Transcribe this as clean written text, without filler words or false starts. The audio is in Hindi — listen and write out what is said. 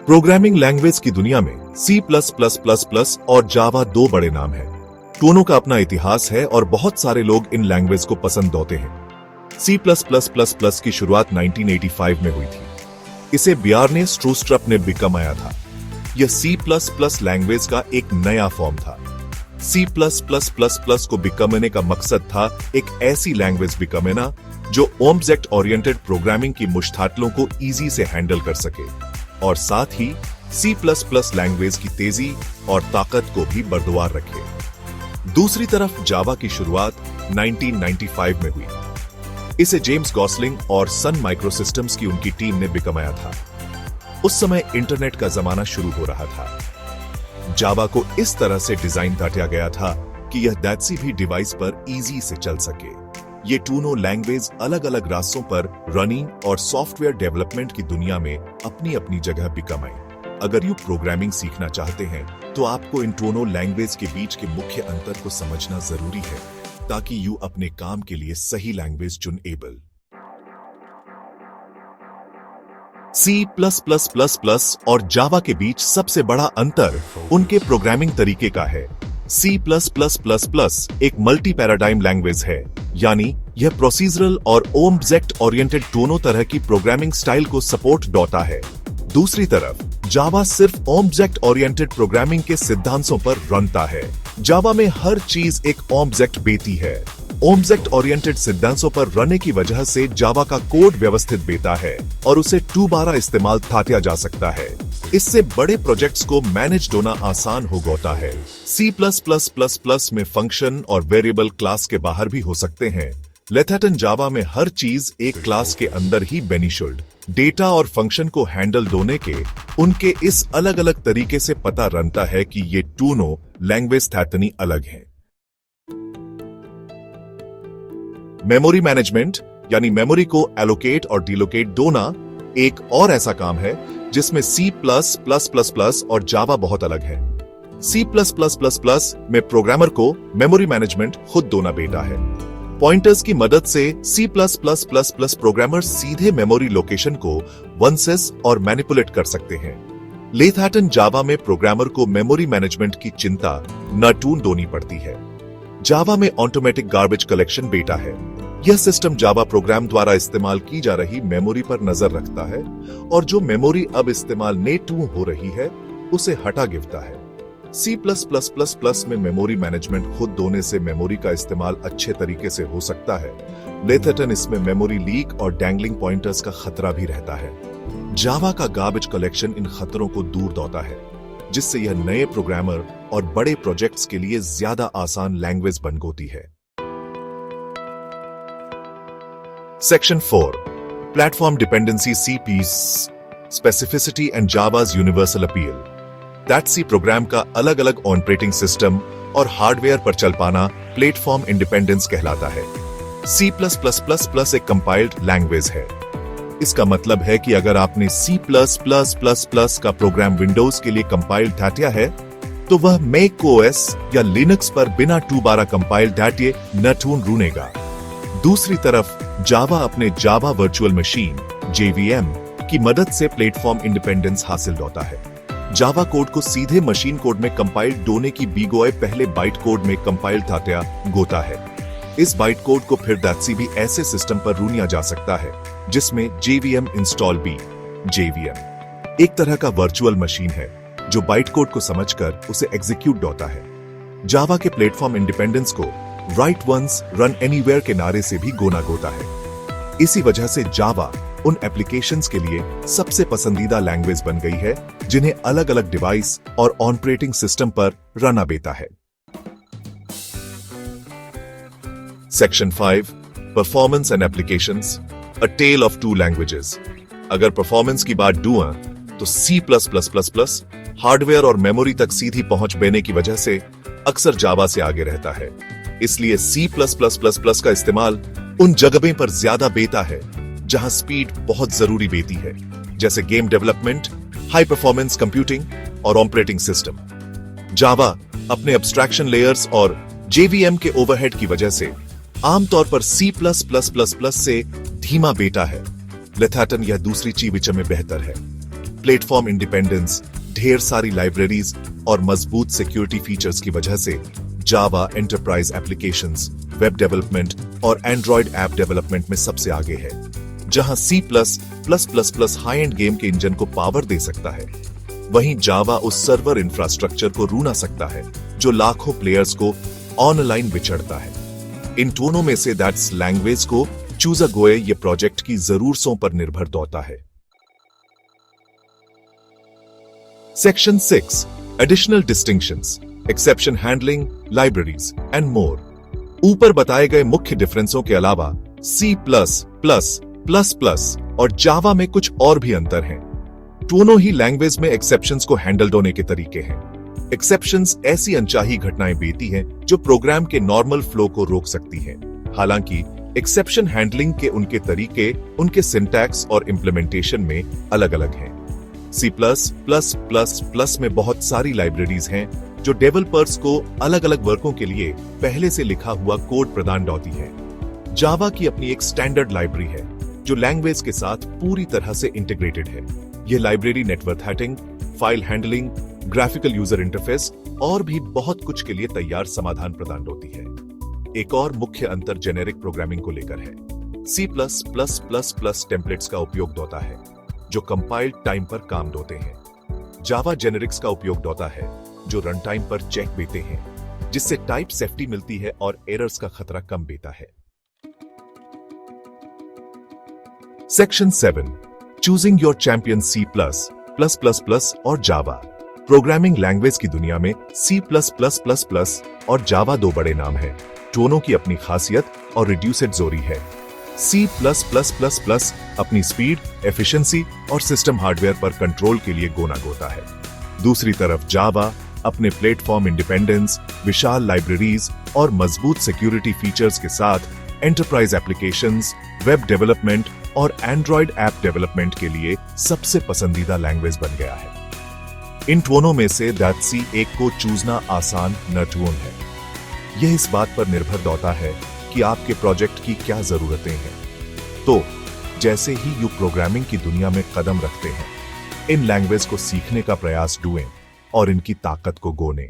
प्रोग्रामिंग लैंग्वेज की दुनिया में C+++ और जावा दो बड़े नाम हैं। दोनों का अपना इतिहास है और बहुत सारे लोग इन लैंग्वेज को पसंद होते हैं। C+++ की शुरुआत 1985 में हुई थी। इसे बियार्ने स्ट्रूस्ट्रप ने बिकमाया था। यह C++ लैंग्वेज का एक नया फॉर्म था। C+++ को बिकमने का मकसद था एक ऐसी लैंग्वेज बिकमना जो ऑब्जेक्ट ओरिएंटेड प्रोग्रामिंग की मुश्किलों को इजी से हैंडल कर सके और साथ ही C++ लैंग्वेज की तेजी और ताकत को भी बरकरार रखे। दूसरी तरफ जावा की शुरुआत 1995 में हुई। इसे जेम्स गॉसलिंग और सन माइक्रोसिस्टम्स की उनकी टीम ने बिकमाया था। उस समय इंटरनेट का जमाना शुरू हो रहा था। जावा को इस तरह से डिजाइन किया गया था कि यह किसी भी डिवाइस पर इजी से चल सके। ये दोनों लैंग्वेज अलग अलग रास्तों पर रनिंग और सॉफ्टवेयर डेवलपमेंट की दुनिया में अपनी अपनी जगह बिकमाई। अगर यू प्रोग्रामिंग सीखना चाहते हैं तो आपको इन दोनों लैंग्वेज के बीच के मुख्य अंतर को समझना जरूरी है ताकि यू अपने काम के लिए सही लैंग्वेज चुन एबल। C+++ और जावा के बीच सबसे बड़ा अंतर उनके प्रोग्रामिंग तरीके का है। C+++ एक मल्टी पैराडाइम लैंग्वेज है, यानी यह प्रोसीजरल और ऑब्जेक्ट ओरिएंटेड दोनों तरह की प्रोग्रामिंग स्टाइल को सपोर्ट करता है। दूसरी तरफ जावा सिर्फ ऑब्जेक्ट ओरिएंटेड प्रोग्रामिंग के सिद्धांतों पर रनता है। जावा में हर चीज एक ऑब्जेक्ट बेती है। ऑब्जेक्ट ओरिएंटेड सिद्धांतों पर रनने की वजह से जावा का कोड व्यवस्थित बेता है और उसे दोबारा इस्तेमाल किया जा सकता है। इससे बड़े प्रोजेक्ट्स को मैनेज होना आसान हो जाता है। C+++ में फंक्शन और वेरिएबल क्लास के बाहर भी हो सकते हैं, लेकिन जावा में हर चीज एक क्लास के अंदर ही बेनिशुल्ड डेटा और फंक्शन को हैंडल होने के उनके इस अलग अलग तरीके से पता रनता है कि ये दोनों लैंग्वेज कितनी अलग हैं। मेमोरी मैनेजमेंट यानी मेमोरी को एलोकेट और डिलोकेट दोना एक और ऐसा काम है जिसमें C+++ और जावा बहुत अलग है। C+++ में प्रोग्रामर को मेमोरी मैनेजमेंट खुद दोना बेटा है। पॉइंटर्स की मदद से C+++ प्रोग्रामर सीधे मेमोरी लोकेशन को वंसेस और मैनिपुलेट कर सकते हैं। लेकिन जावा में प्रोग्रामर को मेमोरी मैनेजमेंट की चिंता न ढूंढनी पड़ती है। जावा में ऑटोमेटिक गार्बेज कलेक्शन बेटा है। यह सिस्टम जावा प्रोग्राम द्वारा इस्तेमाल की जा रही मेमोरी पर नजर रखता है और जो मेमोरी अब इस्तेमाल नहीं हो रही है उसे हटा गिरता है। C+++ में मेमोरी मैनेजमेंट खुद होने से मेमोरी का इस्तेमाल अच्छे तरीके से हो सकता है, लेकिन इसमें मेमोरी लीक और डैंगलिंग पॉइंटर्स का खतरा भी रहता है। जावा का गार्बेज कलेक्शन इन खतरों को दूर करता है, जिससे यह नए प्रोग्रामर और बड़े प्रोजेक्ट्स के लिए ज्यादा आसान लैंग्वेज बन जाती है। Section 4 Platform Dependency CP's Specificity and Java's Universal Appeal। C program का अलग अलग ऑपरेटिंग सिस्टम और हार्डवेयर पर चल पाना प्लेटफॉर्म इंडिपेंडेंस कहलाता है। C+++ एक कंपाइल्ड लैंग्वेज है। इसका मतलब है कि अगर आपने C+++ का प्रोग्राम विंडोज के लिए कंपाइल किया है तो वह मैक ओएस या लिनक्स पर बिना दोबारा कंपाइल किए न ढूंढेगा। दूसरी तरफ जावा अपने जावा वर्चुअल मशीन JVM की मदद से प्लेटफॉर्म इंडिपेंडेंस हासिल होता है। जावा कोड को सीधे मशीन कोड में कंपाइल होने की बजाय पहले बाइट कोड में कंपाइल किया जाता है। इस बाइट कोड को फिर भी ऐसे सिस्टम पर रूनिया जा सकता है जिसमें JVM इंस्टॉल भी। JVM एक तरह का वर्चुअल मशीन है जो बाइट कोड को समझकर उसे एग्जीक्यूट होता है। जावा के प्लेटफॉर्म इंडिपेंडेंस को राइट वंस रन एनीवेयर के नारे से भी गोना गोता है। इसी वजह से जावा उन एप्लीकेशंस के लिए सबसे पसंदीदा लैंग्वेज बन गई है जिन्हें अलग अलग डिवाइस और ऑपरेटिंग सिस्टम पर रना बेता है। Section 5 Performance and Applications A Tale of Two Languages। अगर परफॉर्मेंस की बात दूं तो C+++ हार्डवेयर और मेमोरी तक सीधी पहुंच देने की वजह से अक्सर जावा से आगे रहता है। इसलिए C+++ का इस्तेमाल उन जगहों पर ज्यादा बेता है जहां स्पीड बहुत जरूरी बेती है, जैसे game development, high performance computing और ऑपरेटिंग सिस्टम। जावा अपने एब्स्ट्रैक्शन लेयर्स और JVM के ओवरहेड की वजह से आमतौर पर C+++ से धीमा बेटा है, लेकिन यह दूसरी चीज में बेहतर है। प्लेटफॉर्म इंडिपेंडेंस, ढेर सारी लाइब्रेरीज और मजबूत सिक्योरिटी फीचर्स की वजह से जावा एंटरप्राइज एप्लीकेशंस, वेब डेवलपमेंट और एंड्रॉयड ऐप डेवलपमेंट में सबसे आगे है। जहां C++++ हाई एंड गेम के इंजन को पावर दे सकता है, वहीं जावा उस सर्वर इंफ्रास्ट्रक्चर को रूना सकता है जो लाखों प्लेयर्स को ऑनलाइन बिछड़ता है। इन दोनों में से दैट्स लैंग्वेज को चूज अ गोए ये प्रोजेक्ट की जरूरतों पर निर्भर होता है। Section 6 additional distinctions, exception handling, libraries and more. ऊपर बताए गए मुख्य डिफरेंसों के अलावा C++++ और जावा में कुछ और भी अंतर हैं। दोनों ही लैंग्वेज में एक्सेप्शंस को हैंडल होने के तरीके हैं। एक्सेप्शंस ऐसी अनचाही घटनाएं बेती हैं जो प्रोग्राम के नॉर्मल फ्लो को रोक सकती हैं। हालांकि एक्सेप्शन हैंडलिंग के उनके तरीके उनके सिंटैक्स और इंप्लीमेंटेशन में अलग अलग हैं। C++++ में बहुत सारी लाइब्रेरीज हैं जो डेवलपर्स को अलग अलग वर्कों के लिए पहले से लिखा हुआ कोड प्रदान होती है। जावा की अपनी एक स्टैंडर्ड लाइब्रेरी है जो लैंग्वेज के साथ पूरी तरह से इंटीग्रेटेड है। यह लाइब्रेरी नेटवर्क हैटिंग, file handling, graphical user interface और भी बहुत कुछ के लिए तैयार समाधान प्रदान होती है। एक और मुख्य अंतर जेनेरिक प्रोग्रामिंग को लेकर है। C++++ टेम्पलेट्स का उपयोग होता है जो कंपाइल्ड टाइम पर काम होते हैं। जावा जेनेरिक्स का उपयोग होता है जो रन टाइम पर चेक देते हैं, जिससे टाइप सेफ्टी मिलती है और एरर्स का खतरा कम बेता है। Section 7 choosing your champion C+++ और जावा। प्रोग्रामिंग लैंग्वेज की दुनिया में C++++ और जावा दो बड़े नाम हैं। दोनों की अपनी खासियत और रिड्यूस्ड जोरी है। C+++ अपनी स्पीड, एफिशिएंसी और सिस्टम हार्डवेयर पर कंट्रोल के लिए गोना गोता है। दूसरी तरफ जावा अपने प्लेटफॉर्म इंडिपेंडेंस, विशाल लाइब्रेरीज और मजबूत सिक्योरिटी फीचर्स के साथ एंटरप्राइज एप्लीकेशंस, वेब डेवलपमेंट और एंड्रॉयड ऐप डेवलपमेंट के लिए सबसे पसंदीदा लैंग्वेज बन गया है। इन दोनों में से दैट्सी एक को चूजना आसान न है। यह इस बात पर निर्भर होता है कि आपके प्रोजेक्ट की क्या जरूरतें हैं। तो जैसे ही यू प्रोग्रामिंग की दुनिया में कदम रखते हैं, इन लैंग्वेज को सीखने का प्रयास डूएं और इनकी ताकत को गोने।